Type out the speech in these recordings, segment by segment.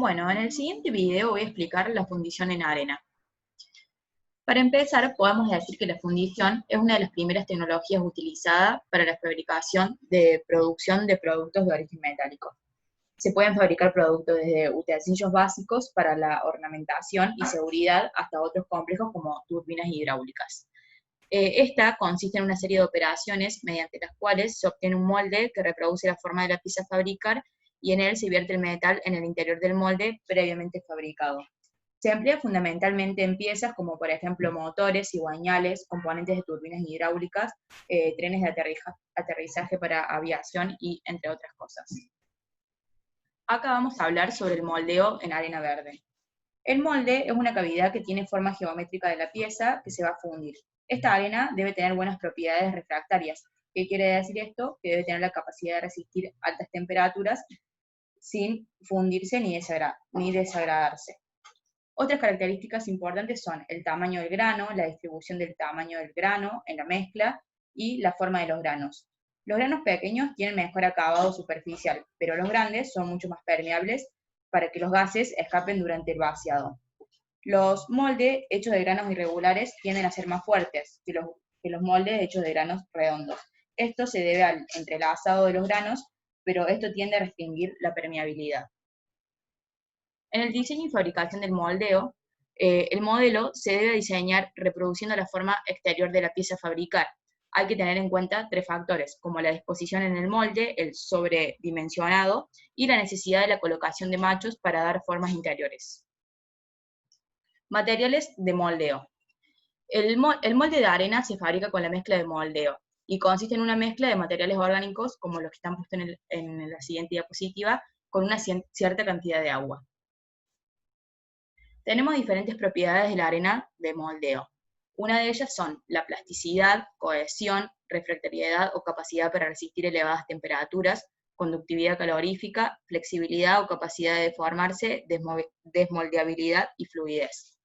Bueno, en el siguiente video voy a explicar la fundición en arena. Para empezar, podemos decir que la fundición es una de las primeras tecnologías utilizadas para la fabricación de producción de productos de origen metálico. Se pueden fabricar productos desde utensilios básicos para la ornamentación y seguridad hasta otros complejos como turbinas hidráulicas. Esta consiste en una serie de operaciones mediante las cuales se obtiene un molde que reproduce la forma de la pieza a fabricar y en él se vierte el metal en el interior del molde previamente fabricado. Se emplea fundamentalmente en piezas como por ejemplo motores, cigüeñales, componentes de turbinas hidráulicas, trenes de aterrizaje para aviación y entre otras cosas. Acá vamos a hablar sobre el moldeo en arena verde. El molde es una cavidad que tiene forma geométrica de la pieza que se va a fundir. Esta arena debe tener buenas propiedades refractarias. ¿Qué quiere decir esto? Que debe tener la capacidad de resistir altas temperaturas sin fundirse ni desagradarse. Otras características importantes son el tamaño del grano, la distribución del tamaño del grano en la mezcla y la forma de los granos. Los granos pequeños tienen mejor acabado superficial, pero los grandes son mucho más permeables para que los gases escapen durante el vaciado. Los moldes hechos de granos irregulares tienden a ser más fuertes que los moldes hechos de granos redondos. Esto se debe al entrelazado de los granos, pero esto tiende a restringir la permeabilidad. En el diseño y fabricación del moldeo, el modelo se debe diseñar reproduciendo la forma exterior de la pieza a fabricar. Hay que tener en cuenta tres factores, como la disposición en el molde, el sobredimensionado y la necesidad de la colocación de machos para dar formas interiores. Materiales de moldeo. El molde de arena se fabrica con la mezcla de moldeo y consiste en una mezcla de materiales orgánicos, como los que están puestos en la siguiente diapositiva, con una cierta cantidad de agua. Tenemos diferentes propiedades de la arena de moldeo. Una de ellas son la plasticidad, cohesión, refractariedad o capacidad para resistir elevadas temperaturas, conductividad calorífica, flexibilidad o capacidad de deformarse, desmoldeabilidad y fluidez.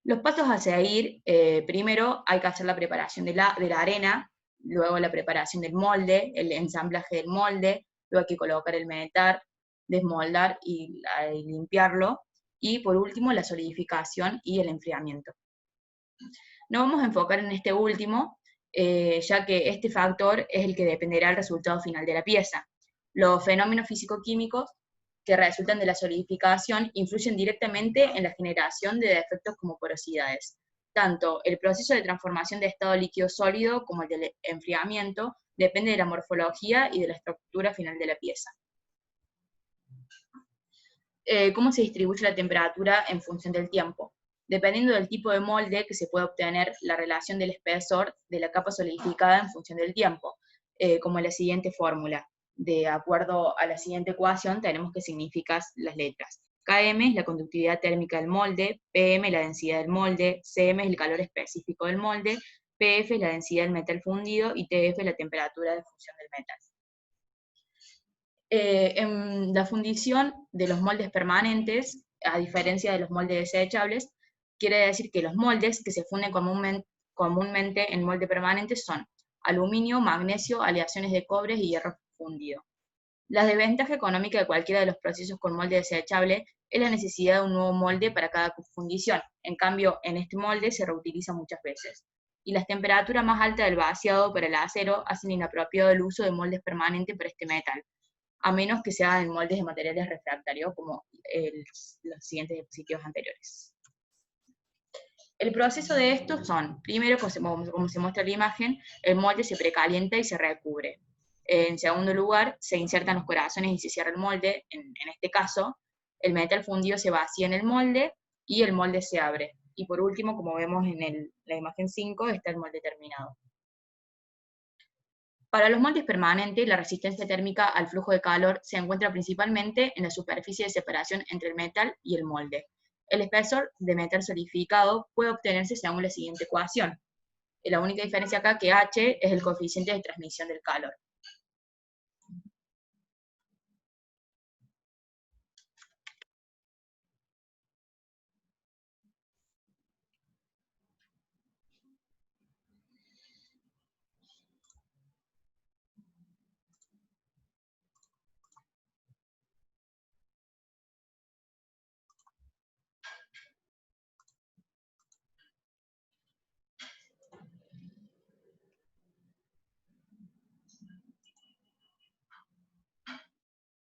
Los pasos a seguir, primero hay que hacer la preparación de la arena, luego la preparación del molde, el ensamblaje del molde, luego hay que colocar el metal, desmoldar y limpiarlo, y por último la solidificación y el enfriamiento. Nos vamos a enfocar en este último, ya que este factor es el que dependerá del resultado final de la pieza. Los fenómenos físico-químicos que resultan de la solidificación influyen directamente en la generación de defectos como porosidades. Tanto el proceso de transformación de estado líquido sólido como el del enfriamiento depende de la morfología y de la estructura final de la pieza. ¿Cómo se distribuye la temperatura en función del tiempo? Dependiendo del tipo de molde que se puede obtener la relación del espesor de la capa solidificada en función del tiempo, como en la siguiente fórmula. De acuerdo a la siguiente ecuación tenemos que significar las letras. Km es la conductividad térmica del molde, Pm es la densidad del molde, Cm es el calor específico del molde, Pf es la densidad del metal fundido y Tf es la temperatura de fusión del metal. En la fundición de los moldes permanentes, a diferencia de los moldes desechables, quiere decir que los moldes que se funden comúnmente en molde permanente son aluminio, magnesio, aleaciones de cobre y hierro fundido. La desventaja económica de cualquiera de los procesos con molde desechable es la necesidad de un nuevo molde para cada fundición. En cambio, en este molde se reutiliza muchas veces. Y las temperaturas más altas del vaciado para el acero hacen inapropiado el uso de moldes permanentes para este metal, a menos que se hagan en moldes de materiales refractarios, como los siguientes diapositivas anteriores. El proceso de estos son, primero, como se muestra en la imagen, el molde se precalienta y se recubre. En segundo lugar, se insertan los corazones y se cierra el molde. En este caso, el metal fundido se vacía en el molde y el molde se abre. Y por último, como vemos en la imagen 5, está el molde terminado. Para los moldes permanentes, la resistencia térmica al flujo de calor se encuentra principalmente en la superficie de separación entre el metal y el molde. El espesor de metal solidificado puede obtenerse según la siguiente ecuación. La única diferencia acá es que H es el coeficiente de transmisión del calor.